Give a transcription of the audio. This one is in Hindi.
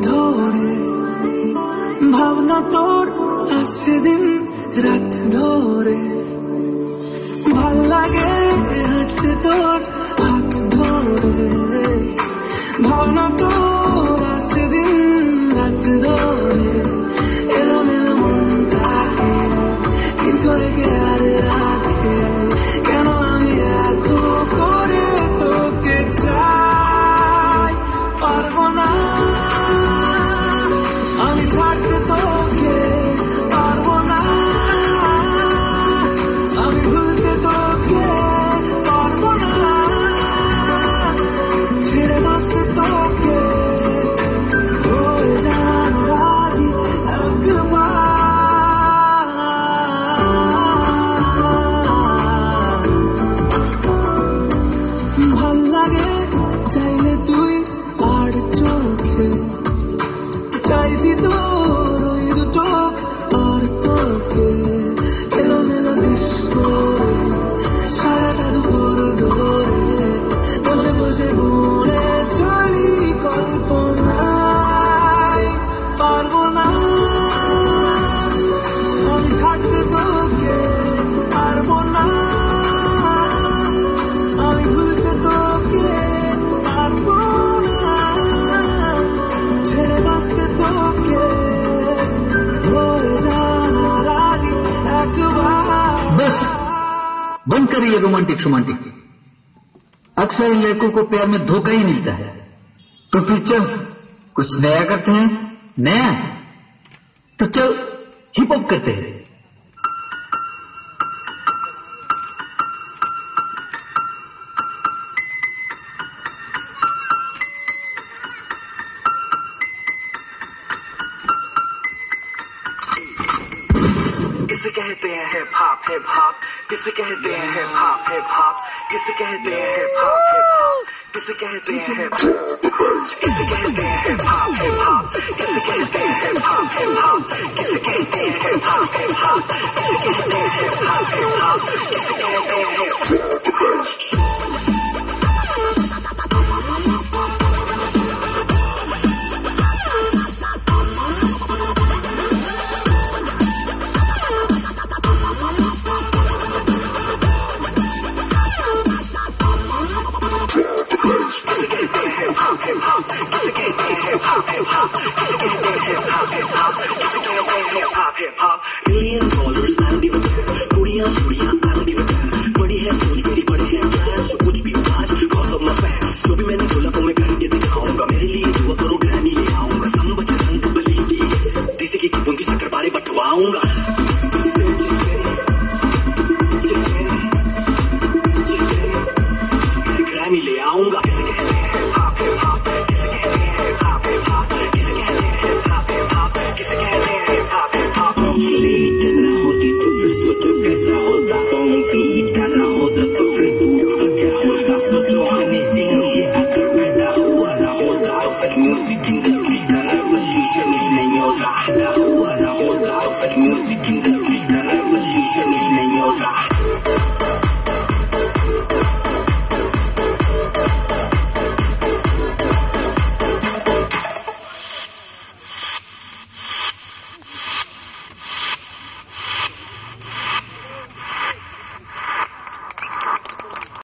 ধরে ভাবনা তোর আসছে দিন রাত ধরে ভাল লাগে হাঁটতে তোর হাত ধরে ভাবনা তোর আসছে দিন রাত ধরে এলোমেলো মনটাকে কি করে কে আর রাখে কেন আমি এত করে তোকে চাই পারবো না আমি ছাড়তে তোকে পারবো না আমি ভুলতে তোকে পারবো না ছেড়ে বাঁচতে তোকে হয়ে যান রাজি একবার ভাল লাগে চাইলে তুই আর চোখে চাইছি তোর ওই দু চোখ আর তোকে এলোমেলো দৃশ্য সারাটা দুপুর ধরে বসে বসে মনে চলি কল্পনায় পারবো না আমি ছাড়তে তোকে পারবো না আমি ভুলতে তোকে পারবো না ছেড়ে বাঁচতে তোকে হয়ে যানা রাজি একবার बस बंद करिए रोमांटिक रोमांटिक। अक्सर लड़कों को प्यार में धोखा ही मिलता है, तो फिर चल कुछ नया करते हैं। नया तो चल हिप हॉप करते हैं। किसे कहते हैं हिप हॉप हिप हॉप किसे कहते हैं हिप हॉप हिप हॉप किसे कहते हैं हिप हॉप हिप हॉप किसे कहते हैं हिप किसे कहते हैं हिप हॉप हिप हॉप किसे कहते हैं हिप हॉप हिप हॉप किसे कहते हैं हिप हॉप हिप हॉप किसे कहते हैं हिप हॉप हिप हॉप किसे कहते हैं hip Million dollars, I don't even care. Kudiyan, chudiyan, I don't even care. बड़ी है सोच मेरी बड़े हैं plans, जो कुछ भी हो आज cause of my fans. जो भी मैंने बोला वो मैं करके दिखाऊंगा. मेरे लिए दुआ करो ग्रैमी ले आऊंगा. संबच रंग बली की देसी की बूंदी शक्कर बारे बटवाऊंगा. ग्रैमी ले आऊंगा. किसे कहते हैं हिप हॉप हिप हॉप किसे कहते हैं हिप हॉप हिप हॉप किसे कहते हैं हिप हॉप हिप हॉप किसे कहते हैं hip hop hip hop. Late ना होती तो फिर सोचो कैसा होता. फीट करना होता तो फिर दूर तो क्या होता. सोचो हनी सिंह ये अगर पैदा हुआ ना होता तो फिर म्यूजिक इंडस्ट्री का रेवोल्यूशन ही नहीं होता. पैदा हुआ ना होता तो फिर म्यूजिक इंडस्ट्री